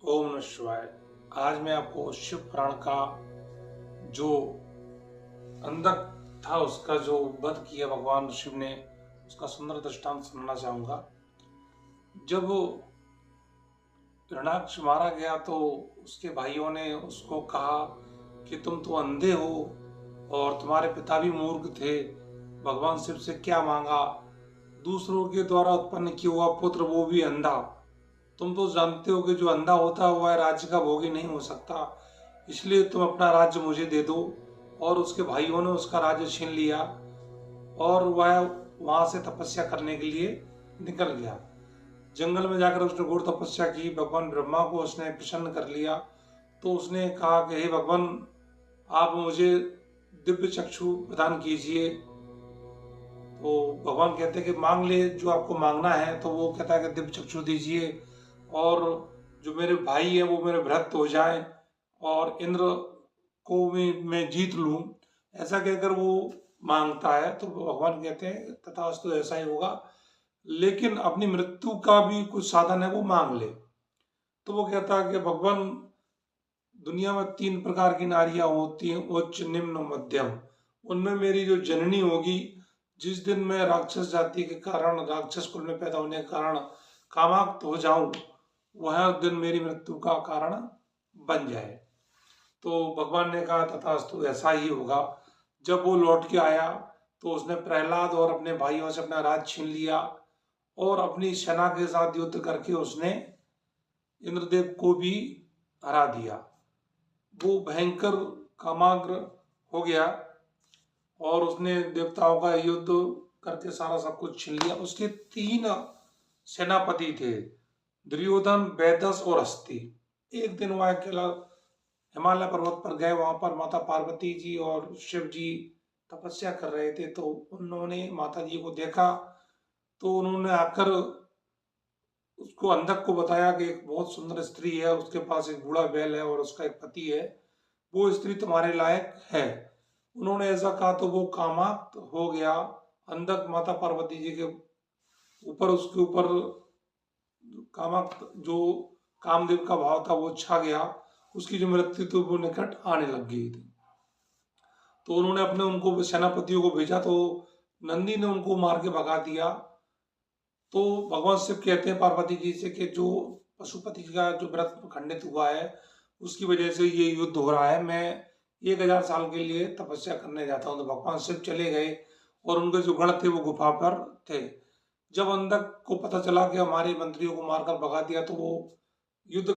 ओम नमः शिवाय। आज मैं आपको शिव पुराण का जो अंदर था, उसका जो वध किया भगवान शिव ने, उसका सुंदर दृष्टांत सुनना चाहूंगा। जब हिरण्याक्ष मारा गया तो उसके भाइयों ने उसको कहा कि तुम तो अंधे हो और तुम्हारे पिता भी मूर्ख थे, भगवान शिव से क्या मांगा? दूसरों के द्वारा उत्पन्न किया हुआ पुत्र वो भी अंधा। तुम तो जानते हो कि जो अंधा होता है वह राज्य का भोगी नहीं हो सकता, इसलिए तुम अपना राज्य मुझे दे दो। और उसके भाइयों ने उसका राज्य छीन लिया और वह वहां से तपस्या करने के लिए निकल गया। जंगल में जाकर उसने घोर तपस्या की, भगवान ब्रह्मा को उसने प्रसन्न कर लिया। तो उसने कहा कि हे भगवान, आप मुझे दिव्य चक्षु प्रदान कीजिए। तो भगवान कहते हैं कि मांग ले जो आपको मांगना है। तो वो कहता है कि दिव्य चक्षु दीजिए और जो मेरे भाई है वो मेरे भ्रत हो जाए और इंद्र को मैं जीत लूं। ऐसा कहकर वो मांगता है तो भगवान कहते हैं तथास्तु, ऐसा ही होगा, लेकिन अपनी मृत्यु का भी कुछ साधन है, वो मांग ले। तो वो कहता है कि भगवान, दुनिया में 3 प्रकार की नारियां होती हैं, उच्च, निम्न, मध्यम। उनमें मेरी जो जननी होगी, जिस दिन मैं राक्षस जाति के कारण, राक्षस कुल में पैदा होने के कारण कामाक्त हो जाऊं, वह दिन मेरी मृत्यु का कारण बन जाए। तो भगवान ने कहा तथास्तु, ऐसा ही होगा। जब वो लौट के आया तो उसने प्रहलाद और अपने भाइयों से अपना राज छीन लिया और अपनी सेना के साथ युद्ध करके उसने इंद्रदेव को भी हरा दिया। वो भयंकर कामाग्र हो गया और उसने देवताओं का युद्ध करके सारा सब कुछ छीन लिया। उसके 3 सेनापति थे, दुर्योधन, वैदस और हस्ती। एक दिन वह अकेला हिमालय पर्वत पर गए, वहां पर माता पार्वती जी और शिव जी तपस्या कर रहे थे। तो उन्होंने माता जी को देखा तो उन्होंने आकर उसको, अंधक को बताया कि एक बहुत सुंदर स्त्री है, उसके पास एक बूढ़ा बैल है और उसका एक पति है, वो स्त्री तुम्हारे लायक है। उन्होंने ऐसा कहा तो वो कामाक्त हो गया। अंधक माता पार्वती जी के ऊपर, उसके ऊपर कामाक्त जो कामदेव का भाव था वो छा गया। उसकी जो मृत्यु थी वो निकट आने लग गई थी। तो उन्होंने अपने उनको सेनापतियों को भेजा तो नंदी ने उनको मार के भगा दिया। तो भगवान शिव कहते हैं पार्वती जी से कि जो पशुपति जी का जो व्रत खंडित हुआ है उसकी वजह से ये युद्ध हो रहा है, मैं 1000 साल के लिए तपस्या करने जाता हूँ। तो भगवान शिव चले गए और उनके जो गण थे वो गुफा पर थे। जब अंधक को पता चला कि हमारे मंत्रियों को मारकर भगा दिया तो वो युद्ध